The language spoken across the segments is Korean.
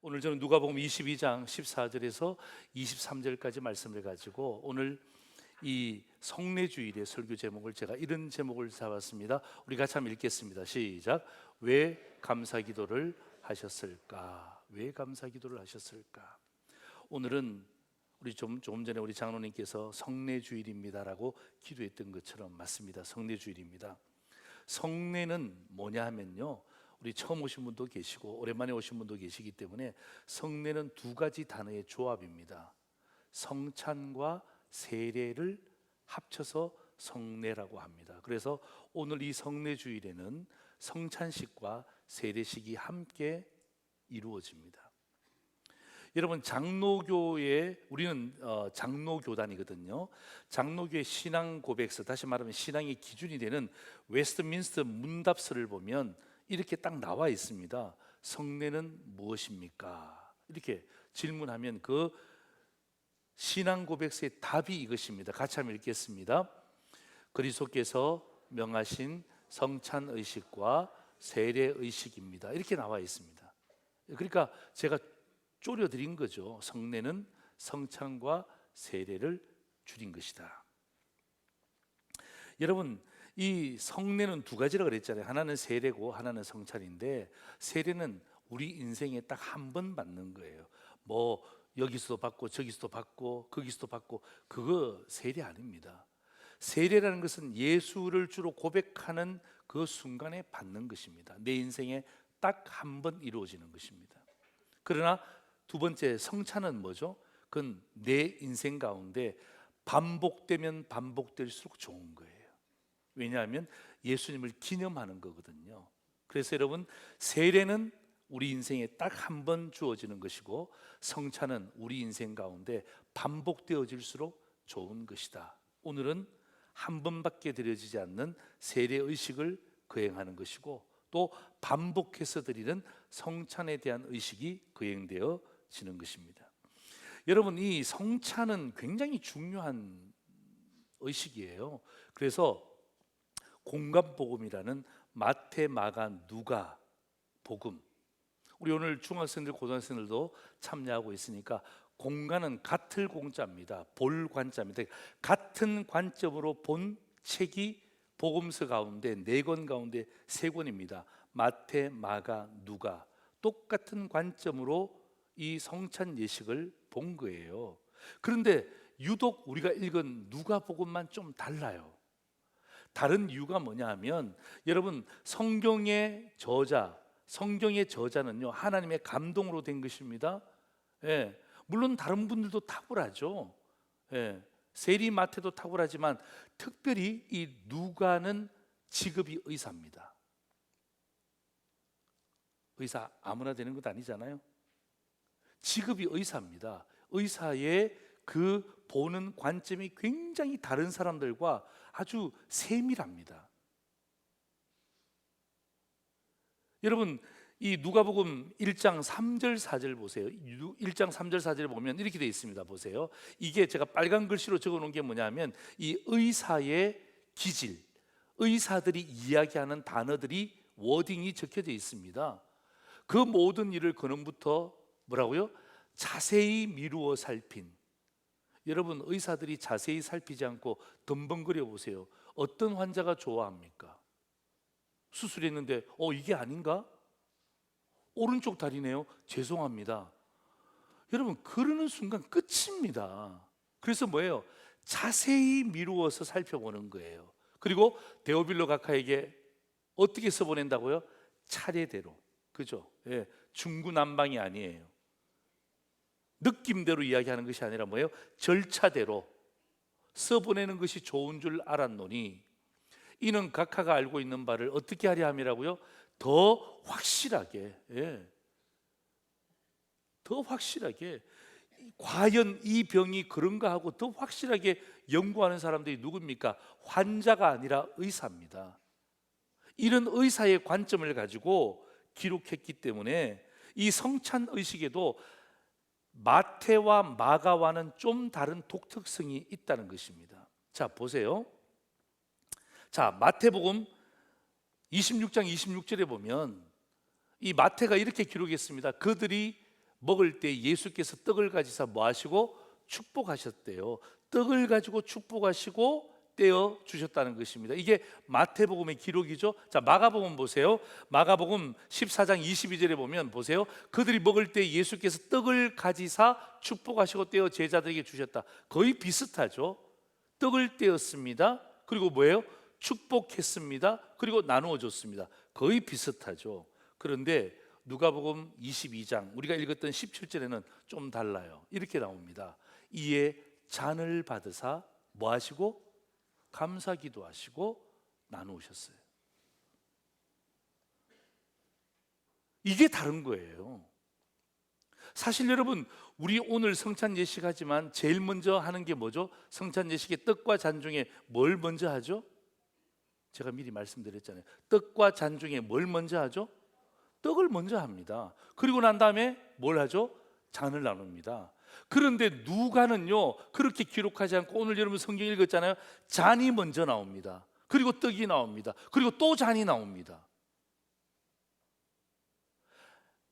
오늘 저는 누가복음 22장 14절에서 23절까지 말씀을 가지고 오늘 이 성례주일의 설교 제목을 제가 이런 제목을 잡았습니다. 우리 같이 한번 읽겠습니다. 시작. 왜 감사기도를 하셨을까? 왜 감사기도를 하셨을까? 오늘은 우리 조금 전에 우리 장로님께서 성례주일입니다라고 기도했던 것처럼 맞습니다. 성례주일입니다. 성례는 뭐냐 하면요, 우리 처음 오신 분도 계시고 오랜만에 오신 분도 계시기 때문에 성례는 두 가지 단어의 조합입니다. 성찬과 세례를 합쳐서 성례라고 합니다. 그래서 오늘 이 성례주일에는 성찬식과 세례식이 함께 이루어집니다. 여러분, 장로교에 우리는 장로교단이거든요. 장로교의 신앙 고백서, 다시 말하면 신앙의 기준이 되는 웨스트민스터 문답서를 보면 이렇게 딱 나와 있습니다. 성례는 무엇입니까? 이렇게 질문하면 그 신앙 고백서의 답이 이것입니다. 같이 한번 읽겠습니다. 그리스도께서 명하신 성찬 의식과 세례 의식입니다. 이렇게 나와 있습니다. 그러니까 제가 쪼려드린 거죠. 성례는 성찬과 세례를 줄인 것이다. 여러분, 이 성례는 두 가지라고 그랬잖아요. 하나는 세례고 하나는 성찬인데, 세례는 우리 인생에 딱 한 번 받는 거예요. 뭐 여기서도 받고 저기서도 받고 거기서도 받고, 그거 세례 아닙니다. 세례라는 것은 예수를 주로 고백하는 그 순간에 받는 것입니다. 내 인생에 딱 한 번 이루어지는 것입니다. 그러나 두 번째 성찬은 뭐죠? 그건 내 인생 가운데 반복되면 반복될수록 좋은 거예요. 왜냐하면 예수님을 기념하는 거거든요. 그래서 여러분, 세례는 우리 인생에 딱 한 번 주어지는 것이고, 성찬은 우리 인생 가운데 반복되어질수록 좋은 것이다. 오늘은 한 번밖에 드려지지 않는 세례 의식을 거행하는 것이고, 또 반복해서 드리는 성찬에 대한 의식이 거행되어지는 것입니다. 여러분, 이 성찬은 굉장히 중요한 의식이에요. 그래서 공간복음이라는 마태, 마가, 누가 복음, 우리 오늘 중학생들, 고등학생들도 참여하고 있으니까 공간은 같을 공자입니다. 볼 관자입니다. 같은 관점으로 본 책이 복음서 가운데 4권 가운데 3권입니다. 마태, 마가, 누가 똑같은 관점으로 이 성찬 예식을 본 거예요. 그런데 유독 우리가 읽은 누가복음만 좀 달라요. 다른 이유가 뭐냐 하면, 여러분, 성경의 저자는요, 하나님의 감동으로 된 것입니다. 예, 물론 다른 분들도 탁월하죠. 예, 세리, 마태도 탁월하지만 특별히 이 누가는 직업이 의사입니다. 의사 아무나 되는 것 아니잖아요. 직업이 의사입니다. 의사의 그 보는 관점이 굉장히 다른 사람들과 아주 세밀합니다. 여러분, 이 누가복음 1장 3절 4절 보세요. 1장 3절 4절 보면 이렇게 되어 있습니다. 보세요. 이게 제가 빨간 글씨로 적어놓은 게 뭐냐면, 이 의사의 기질, 의사들이 이야기하는 단어들이, 워딩이 적혀져 있습니다. 그 모든 일을 근원부터 뭐라고요? 자세히 미루어 살핀. 여러분, 의사들이 자세히 살피지 않고 덤벙거려 보세요. 어떤 환자가 좋아합니까? 수술했는데 이게 아닌가? 오른쪽 다리네요. 죄송합니다. 여러분, 그러는 순간 끝입니다. 그래서 뭐예요? 자세히 미루어서 살펴보는 거예요. 그리고 데오빌로 각하에게 어떻게 써보낸다고요? 차례대로. 그죠? 예, 중구난방이 아니에요. 느낌대로 이야기하는 것이 아니라 뭐예요? 절차대로 써보내는 것이 좋은 줄 알았노니 이는 각하가 알고 있는 바를 어떻게 하려 함이라고요? 더 확실하게, 더 확실하게, 과연 이 병이 그런가 하고 더 확실하게 연구하는 사람들이 누굽니까? 환자가 아니라 의사입니다. 이런 의사의 관점을 가지고 기록했기 때문에 이 성찬 의식에도 마태와 마가와는 좀 다른 독특성이 있다는 것입니다. 자, 보세요. 자, 마태복음 26장 26절에 보면 이 마태가 이렇게 기록했습니다. 그들이 먹을 때 예수께서 떡을 가지사 뭐 하시고 축복하셨대요. 떡을 가지고 축복하시고 떼어 주셨다는 것입니다. 이게 마태복음의 기록이죠. 자, 마가복음 보세요. 마가복음 14장 22절에 보면 보세요. 그들이 먹을 때 예수께서 떡을 가지사 축복하시고 떼어 제자들에게 주셨다. 거의 비슷하죠. 떡을 떼었습니다. 그리고 뭐예요? 축복했습니다. 그리고 나누어 줬습니다. 거의 비슷하죠. 그런데 누가복음 22장 우리가 읽었던 17절에는 좀 달라요. 이렇게 나옵니다. 이에 잔을 받으사 뭐 하시고 감사기도 하시고 나누셨어요. 이게 다른 거예요. 사실 여러분, 우리 오늘 성찬 예식하지만 제일 먼저 하는 게 뭐죠? 성찬 예식에 떡과 잔 중에 뭘 먼저 하죠? 제가 미리 말씀드렸잖아요. 떡과 잔 중에 뭘 먼저 하죠? 떡을 먼저 합니다. 그리고 난 다음에 뭘 하죠? 잔을 나눕니다. 그런데 누가는요 그렇게 기록하지 않고 오늘 여러분 성경 읽었잖아요. 잔이 먼저 나옵니다. 그리고 떡이 나옵니다. 그리고 또 잔이 나옵니다.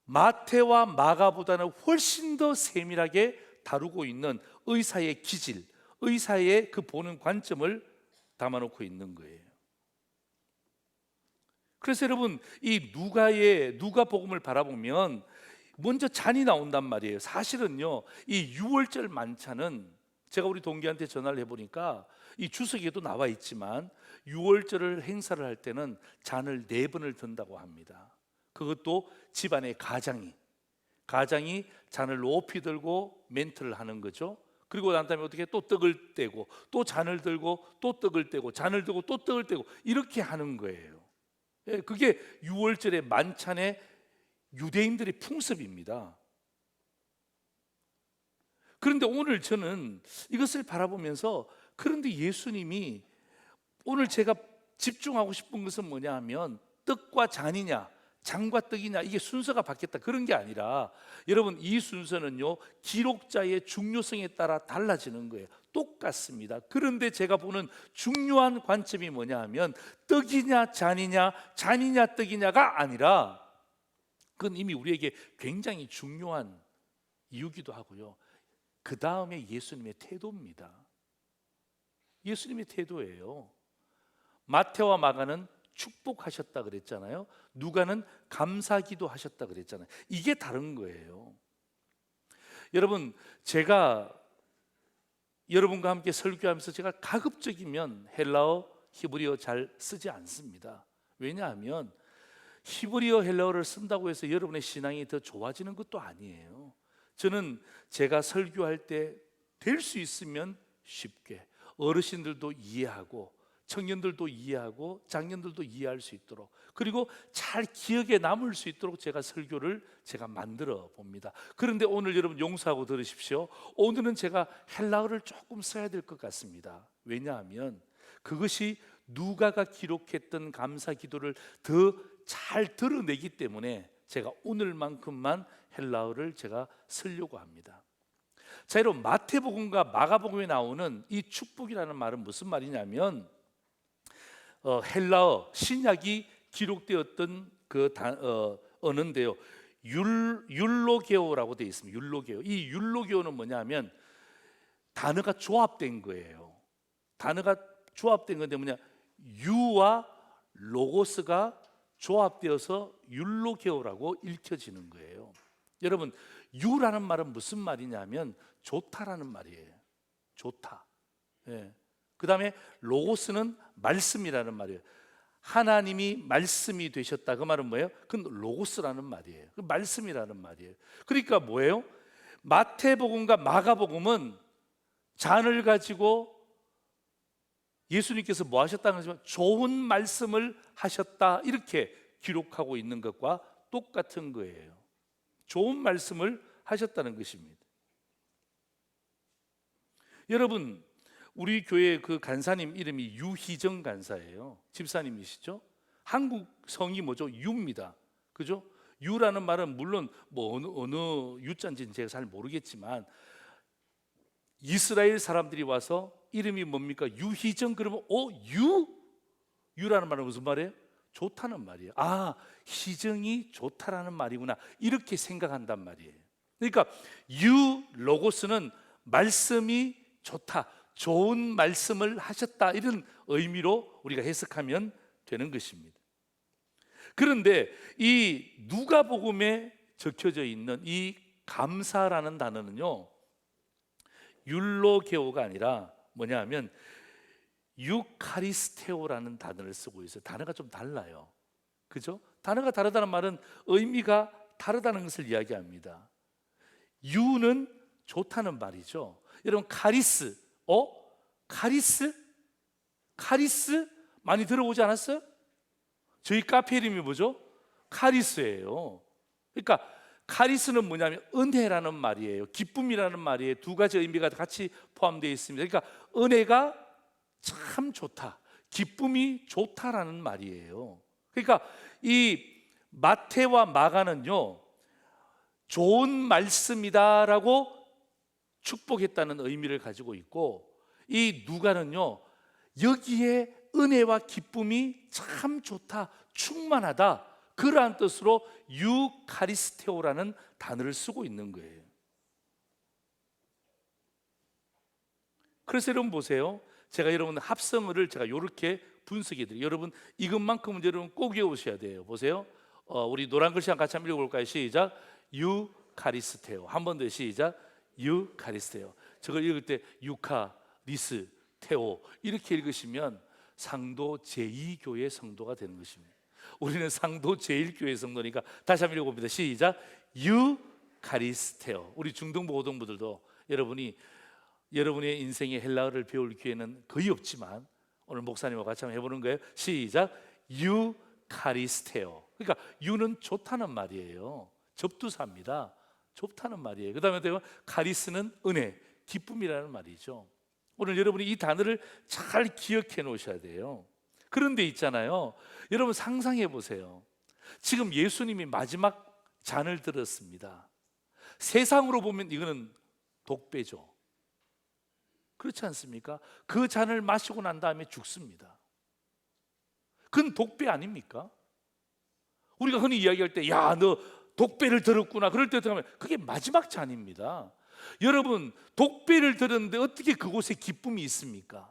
마태와 마가보다는 훨씬 더 세밀하게 다루고 있는 의사의 기질, 의사의 그 보는 관점을 담아놓고 있는 거예요. 그래서 여러분 이 누가복음을 바라보면 먼저 잔이 나온단 말이에요. 사실은요 이 유월절 만찬은 제가 우리 동기한테 전화를 해보니까 이 주석에도 나와 있지만 유월절을 행사를 할 때는 잔을 4번을 든다고 합니다. 그것도 집안의 가장이 잔을 높이 들고 멘트를 하는 거죠. 그리고 난 다음에 어떻게 또 떡을 떼고 또 잔을 들고 또 떡을 떼고 잔을 들고 또 떡을 떼고 이렇게 하는 거예요. 그게 유월절의 만찬의 유대인들의 풍습입니다. 그런데 오늘 저는 이것을 바라보면서 그런데 예수님이 오늘 제가 집중하고 싶은 것은 뭐냐 하면 떡과 잔이냐 잔과 떡이냐 이게 순서가 바뀌었다 그런 게 아니라 여러분 이 순서는요 기록자의 중요성에 따라 달라지는 거예요. 똑같습니다. 그런데 제가 보는 중요한 관점이 뭐냐 하면 떡이냐 잔이냐 잔이냐 떡이냐가 아니라 그건 이미 우리에게 굉장히 중요한 이유기도 하고요. 그 다음에 예수님의 태도입니다. 예수님의 태도예요. 마태와 마가는 축복하셨다 그랬잖아요. 누가는 감사기도 하셨다 그랬잖아요. 이게 다른 거예요. 여러분, 제가 여러분과 함께 설교하면서 제가 가급적이면 헬라어, 히브리어 잘 쓰지 않습니다. 왜냐하면 히브리어, 헬라어를 쓴다고 해서 여러분의 신앙이 더 좋아지는 것도 아니에요. 저는 제가 설교할 때 될 수 있으면 쉽게 어르신들도 이해하고 청년들도 이해하고 장년들도 이해할 수 있도록 그리고 잘 기억에 남을 수 있도록 제가 설교를 만들어 봅니다. 그런데 오늘 여러분 용서하고 들으십시오. 오늘은 제가 헬라어를 조금 써야 될 것 같습니다. 왜냐하면 그것이 누가가 기록했던 감사 기도를 더 잘 드러내기 때문에 제가 오늘만큼만 헬라어를 제가 쓰려고 합니다. 자, 여러분 마태복음과 마가복음에 나오는 이 축복이라는 말은 무슨 말이냐면 헬라어 신약이 기록되었던 그 언어인데요. 율로게오라고 되어 있습니다. 율로게오. 이 율로게오는 뭐냐면 단어가 조합된 거예요. 단어가 조합된 건데 뭐냐? 유와 로고스가 조합되어서 율로게오라고 읽혀지는 거예요. 여러분, 유라는 말은 무슨 말이냐면 좋다라는 말이에요. 좋다. 예. 그 다음에 로고스는 말씀이라는 말이에요. 하나님이 말씀이 되셨다. 그 말은 뭐예요? 그건 로고스라는 말이에요. 그 말씀이라는 말이에요. 그러니까 뭐예요? 마태복음과 마가복음은 잔을 가지고 예수님께서 뭐 하셨다는 거지만 좋은 말씀을 하셨다 이렇게 기록하고 있는 것과 똑같은 거예요. 좋은 말씀을 하셨다는 것입니다. 여러분, 우리 교회 그 간사님 이름이 유희정 간사예요. 집사님이시죠? 한국 성이 뭐죠? 유입니다. 그죠? 유라는 말은 물론 뭐 어느 유자인지는 제가 잘 모르겠지만 이스라엘 사람들이 와서 이름이 뭡니까? 유희정 그러면 유라는 말은 무슨 말이에요? 좋다는 말이에요. 아, 희정이 좋다라는 말이구나 이렇게 생각한단 말이에요. 그러니까 유 로고스는 말씀이 좋다, 좋은 말씀을 하셨다, 이런 의미로 우리가 해석하면 되는 것입니다. 그런데 이 누가복음에 적혀져 있는 이 감사라는 단어는요, 율로게오가 아니라 뭐냐 하면 유카리스테오라는 단어를 쓰고 있어요. 단어가 좀 달라요. 그죠? 단어가 다르다는 말은 의미가 다르다는 것을 이야기합니다. 유는 좋다는 말이죠. 여러분, 카리스, 카리스? 카리스? 많이 들어보지 않았어요? 저희 카페 이름이 뭐죠? 카리스예요. 그러니까 카리스는 뭐냐면 은혜라는 말이에요. 기쁨이라는 말이에요. 두 가지 의미가 같이 포함되어 있습니다. 그러니까 은혜가 참 좋다, 기쁨이 좋다라는 말이에요. 그러니까 이 마태와 마가는요, 좋은 말씀이다라고 축복했다는 의미를 가지고 있고, 이 누가는요, 여기에 은혜와 기쁨이 참 좋다, 충만하다, 그러한 뜻으로 유카리스테오라는 단어를 쓰고 있는 거예요. 그래서 여러분 보세요. 제가 여러분 합성어를 제가 이렇게 분석해 드려요. 여러분 이것만큼은 여러분 꼭 외우셔야 돼요. 보세요. 우리 노란 글씨 같이 한번 읽어볼까요? 시작. 유카리스테오. 한 번 더 시작. 유카리스테오. 저걸 읽을 때 유카리스테오 이렇게 읽으시면 상도 제2교회 성도가 되는 것입니다. 우리는 상도 제1교회 성도니까 다시 한번 읽어봅니다. 시작. 유카리스테오. 우리 중등부 고등부들도 여러분의 인생에 헬라어를 배울 기회는 거의 없지만 오늘 목사님과 같이 한번 해보는 거예요. 시작. 유카리스테오. 그러니까 유는 좋다는 말이에요. 접두사입니다. 좋다는 말이에요. 그 다음에 카리스는 은혜, 기쁨이라는 말이죠. 오늘 여러분이 이 단어를 잘 기억해 놓으셔야 돼요. 그런데 있잖아요, 여러분 상상해 보세요. 지금 예수님이 마지막 잔을 들었습니다. 세상으로 보면 이거는 독배죠. 그렇지 않습니까? 그 잔을 마시고 난 다음에 죽습니다. 그건 독배 아닙니까? 우리가 흔히 이야기할 때, 야, 너 독배를 들었구나, 그럴 때 들으면 그게 마지막 잔입니다. 여러분, 독배를 들었는데 어떻게 그곳에 기쁨이 있습니까?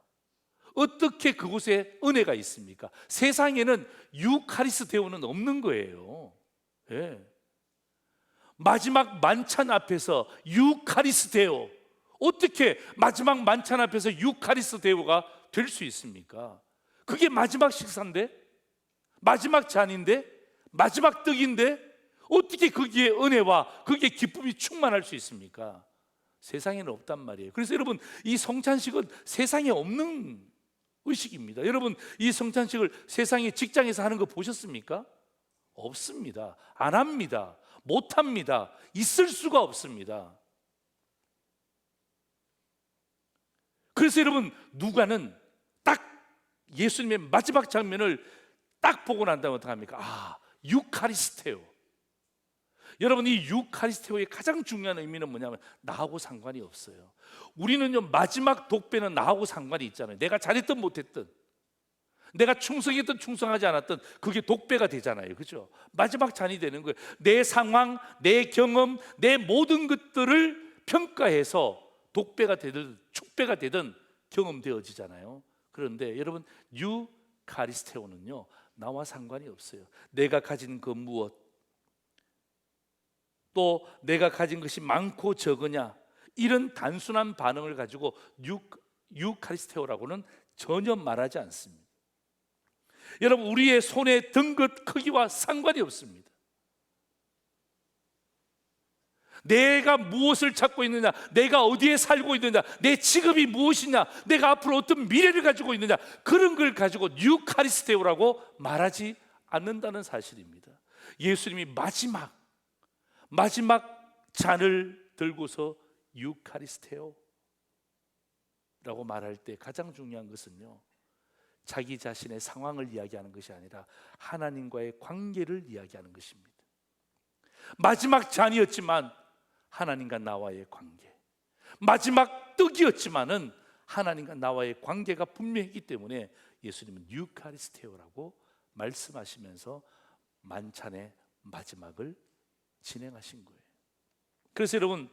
어떻게 그곳에 은혜가 있습니까? 세상에는 유카리스테오는 없는 거예요. 예. 마지막 만찬 앞에서 유카리스테오, 어떻게 마지막 만찬 앞에서 유카리스테오가 될 수 있습니까? 그게 마지막 식사인데, 마지막 잔인데, 마지막 떡인데 어떻게 거기에 은혜와 거기에 기쁨이 충만할 수 있습니까? 세상에는 없단 말이에요. 그래서 여러분, 이 성찬식은 세상에 없는 의식입니다. 여러분, 이 성찬식을 세상의 직장에서 하는 거 보셨습니까? 없습니다. 안 합니다. 못 합니다. 있을 수가 없습니다. 그래서 여러분, 누가는 딱 예수님의 마지막 장면을 딱 보고 난 다음에 어떻게 합니까? 유카리스테오. 여러분, 이 유카리스테오의 가장 중요한 의미는 뭐냐면 나하고 상관이 없어요. 우리는요, 마지막 독배는 나하고 상관이 있잖아요. 내가 잘했든 못했든, 내가 충성했든 충성하지 않았든 그게 독배가 되잖아요. 그죠? 마지막 잔이 되는 거예요. 내 상황, 내 경험, 내 모든 것들을 평가해서 독배가 되든 축배가 되든 경험되어지잖아요. 그런데 여러분, 유카리스테오는요, 나와 상관이 없어요. 내가 가진 그 무엇, 또 내가 가진 것이 많고 적으냐, 이런 단순한 반응을 가지고 유카리스테오라고는 전혀 말하지 않습니다. 여러분, 우리의 손에 든 것 크기와 상관이 없습니다. 내가 무엇을 찾고 있느냐, 내가 어디에 살고 있느냐, 내 직업이 무엇이냐, 내가 앞으로 어떤 미래를 가지고 있느냐, 그런 걸 가지고 유카리스테오라고 말하지 않는다는 사실입니다. 예수님이 마지막 잔을 들고서 유카리스테오라고 말할 때 가장 중요한 것은요, 자기 자신의 상황을 이야기하는 것이 아니라 하나님과의 관계를 이야기하는 것입니다. 마지막 잔이었지만 하나님과 나와의 관계, 마지막 떡이었지만은 하나님과 나와의 관계가 분명했기 때문에 예수님은 유카리스테오라고 말씀하시면서 만찬의 마지막을 진행하신 거예요. 그래서 여러분,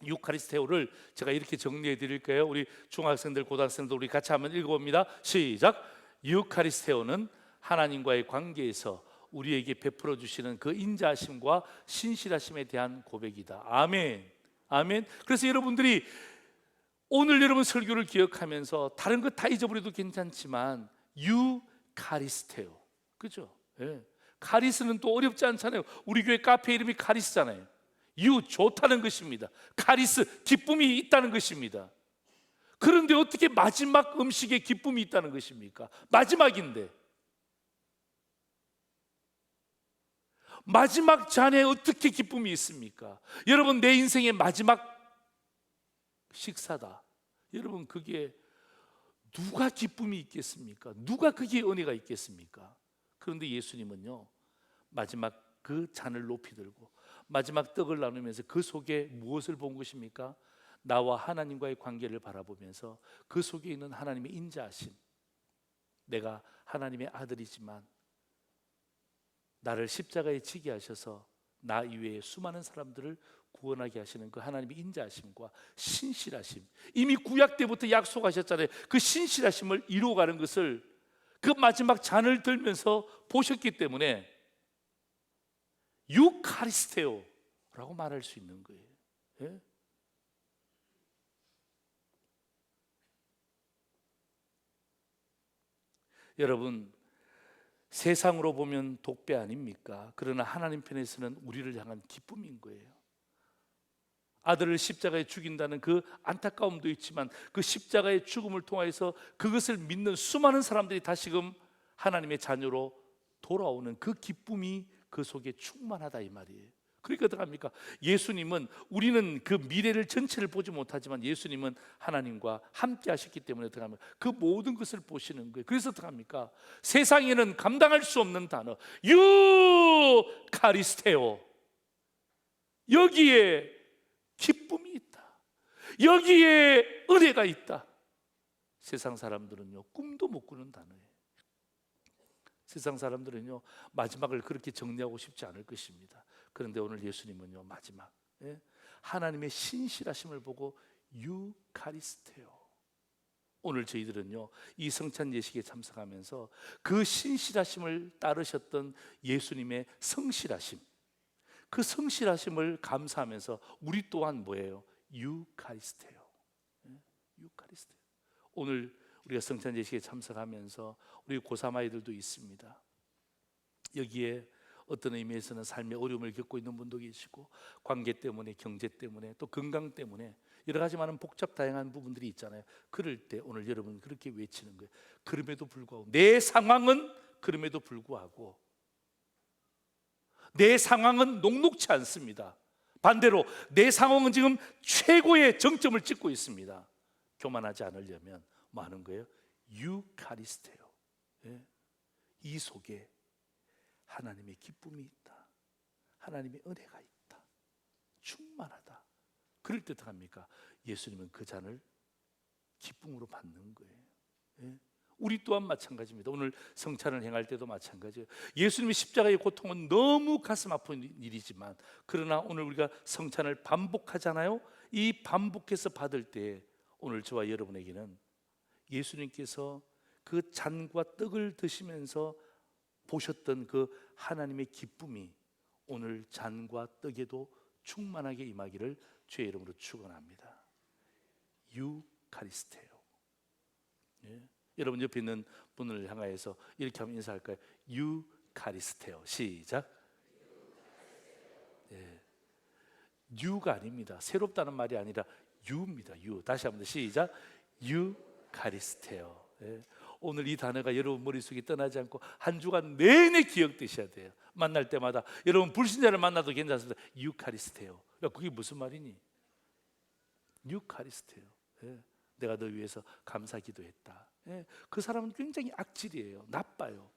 유카리스테오를 제가 이렇게 정리해 드릴까요? 우리 중학생들, 고등학생들 우리 같이 한번 읽어봅니다. 시작. 유카리스테오는 하나님과의 관계에서 우리에게 베풀어 주시는 그 인자하심과 신실하심에 대한 고백이다. 아멘. 아멘. 그래서 여러분들이 오늘 여러분 설교를 기억하면서 다른 것 다 잊어버려도 괜찮지만 유카리스테오, 그죠? 예. 카리스는 또 어렵지 않잖아요. 우리 교회 카페 이름이 카리스잖아요. 유, 좋다는 것입니다. 카리스, 기쁨이 있다는 것입니다. 그런데 어떻게 마지막 음식에 기쁨이 있다는 것입니까? 마지막인데, 마지막 잔에 어떻게 기쁨이 있습니까? 여러분, 내 인생의 마지막 식사다. 여러분, 그게 누가 기쁨이 있겠습니까? 누가 그게 은혜가 있겠습니까? 그런데 예수님은요, 마지막 그 잔을 높이 들고 마지막 떡을 나누면서 그 속에 무엇을 본 것입니까? 나와 하나님과의 관계를 바라보면서 그 속에 있는 하나님의 인자하심, 내가 하나님의 아들이지만 나를 십자가에 지게 하셔서 나 이외에 수많은 사람들을 구원하게 하시는 그 하나님의 인자하심과 신실하심, 이미 구약 때부터 약속하셨잖아요. 그 신실하심을 이루어가는 것을 그 마지막 잔을 들면서 보셨기 때문에 유카리스테오라고 말할 수 있는 거예요. 예? 여러분, 세상으로 보면 독배 아닙니까? 그러나 하나님 편에서는 우리를 향한 기쁨인 거예요. 아들을 십자가에 죽인다는 그 안타까움도 있지만 그 십자가의 죽음을 통해서 그것을 믿는 수많은 사람들이 다시금 하나님의 자녀로 돌아오는 그 기쁨이 그 속에 충만하다 이 말이에요. 그러니까 어떡합니까? 예수님은, 우리는 그 미래를 전체를 보지 못하지만 예수님은 하나님과 함께 하셨기 때문에 어떡합니까? 그 모든 것을 보시는 거예요. 그래서 어떡합니까? 세상에는 감당할 수 없는 단어 유카리스테오, 여기에 기쁨이 있다, 여기에 은혜가 있다. 세상 사람들은요, 꿈도 못 꾸는 단어예요. 세상 사람들은요, 마지막을 그렇게 정리하고 싶지 않을 것입니다. 그런데 오늘 예수님은요, 마지막, 예? 하나님의 신실하심을 보고 유카리스테오. 오늘 저희들은요, 이 성찬 예식에 참석하면서 그 신실하심을 따르셨던 예수님의 성실하심, 그 성실하심을 감사하면서 우리 또한 뭐예요? 유카리스테오. 예? 유카리스테오. 오늘 우리가 성찬 예식에 참석하면서 우리 고3 아이들도 있습니다. 여기에 어떤 의미에서는 삶의 어려움을 겪고 있는 분도 계시고, 관계 때문에, 경제 때문에, 또 건강 때문에 여러 가지 많은 복잡 다양한 부분들이 있잖아요. 그럴 때 오늘 여러분 그렇게 외치는 거예요. 그럼에도 불구하고, 내 상황은 그럼에도 불구하고 내 상황은 녹록치 않습니다. 반대로 내 상황은 지금 최고의 정점을 찍고 있습니다. 교만하지 않으려면 뭐 하는 거예요? 유카리스테오. 예? 이 속에 하나님의 기쁨이 있다, 하나님의 은혜가 있다, 충만하다. 그럴 때 어떡합니까? 예수님은 그 잔을 기쁨으로 받는 거예요. 예? 우리 또한 마찬가지입니다. 오늘 성찬을 행할 때도 마찬가지예요. 예수님의 십자가의 고통은 너무 가슴 아픈 일이지만, 그러나 오늘 우리가 성찬을 반복하잖아요. 이 반복해서 받을 때 오늘 저와 여러분에게는 예수님께서 그 잔과 떡을 드시면서 보셨던 그 하나님의 기쁨이 오늘 잔과 떡에도 충만하게 임하기를 주의 이름으로 축원합니다. 유카리스테오. 예? 여러분 옆에 있는 분을 향하여서 이렇게 하면 인사할까요? 유카리스테오. 시작. 예. 뉴가 아닙니다. 새롭다는 말이 아니라 유입니다. 유. 다시 한번 시작. 유카리스테오. 예. 오늘 이 단어가 여러분 머릿속에 떠나지 않고 한 주간 내내 기억되셔야 돼요. 만날 때마다 여러분 불신자를 만나도 괜찮습니다. 유카리스테오. 야, 그게 무슨 말이니? 유카리스테오. 예. 내가 너 위해서 감사 기도했다. 예. 그 사람은 굉장히 악질이에요. 나빠요.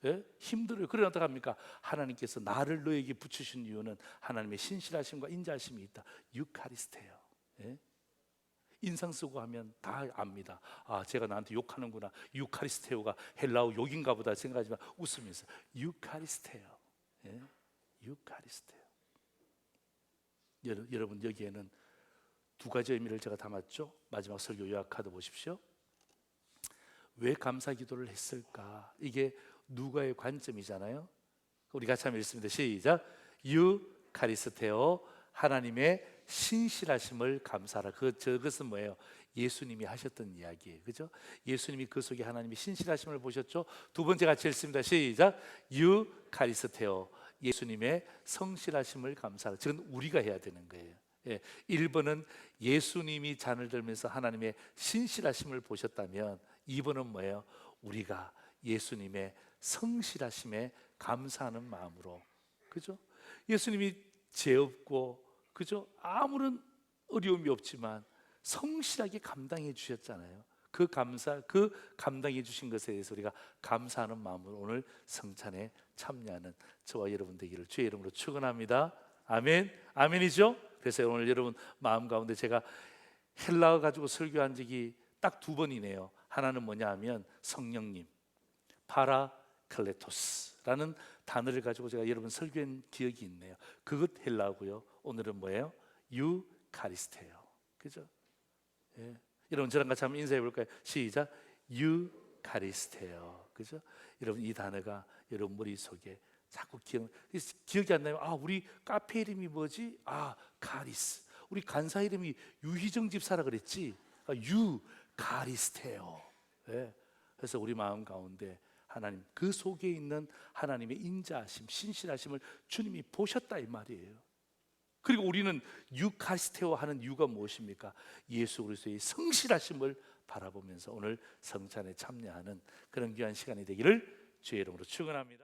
예? 힘들어요. 그러나 어떡합니까? 하나님께서 나를 너에게 붙이신 이유는 하나님의 신실하심과 인자하심이 있다. 유카리스테오. 예? 인상 쓰고 하면 다 압니다. 아, 제가 나한테 욕하는구나. 유카리스테오가 헬라어 욕인가 보다 생각하지만 웃으면서 유카리스테오. 예? 유카리스테오. 여러분 여기에는 두 가지 의미를 제가 담았죠. 마지막 설교 요약카드 보십시오. 왜 감사 기도를 했을까? 이게 누가의 관점이잖아요. 우리 같이 한번 읽습니다. 시작. 유카리스테오, 하나님의 신실하심을 감사하라. 저것은 뭐예요? 예수님이 하셨던 이야기예요. 그죠? 예수님이 그 속에 하나님의 신실하심을 보셨죠. 두 번째 같이 읽습니다. 시작. 유카리스테오, 예수님의 성실하심을 감사하라. 지금 우리가 해야 되는 거예요. 1번은 예수님이 잔을 들면서 하나님의 신실하심을 보셨다면 2번은 뭐예요? 우리가 예수님의 성실하심에 감사하는 마음으로, 그죠? 예수님이 죄 없고, 그죠? 아무런 어려움이 없지만 성실하게 감당해 주셨잖아요. 그 감당해 주신 것에 대해서 우리가 감사하는 마음으로 오늘 성찬에 참여하는 저와 여러분 되기를 주의 이름으로 축원합니다. 아멘. 아멘이죠? 그래서 오늘 여러분 마음 가운데 제가 헬라어 가지고 설교한 적이 딱 2번이네요. 하나는 뭐냐 하면 성령님, 파라클레토스라는 단어를 가지고 제가 여러분 설교한 기억이 있네요. 그것 헬라어고요. 오늘은 뭐예요? 유카리스테요. 그죠? 예. 여러분 저랑 같이 한번 인사해 볼까요? 시작. 유카리스테요. 그죠? 여러분 이 단어가 여러분 머릿속에 자꾸 기억이 안 나요. 우리 카페 이름이 뭐지? 카리스. 우리 간사 이름이 유희정 집사라 그랬지. 유카리스테요. 예. 그래서 우리 마음 가운데 하나님, 그 속에 있는 하나님의 인자하심, 신실하심을 주님이 보셨다 이 말이에요. 그리고 우리는 유카리스테오 하는 이유가 무엇입니까? 예수 그리스도의 성실하심을 바라보면서 오늘 성찬에 참여하는 그런 귀한 시간이 되기를 주의 이름으로 축원합니다.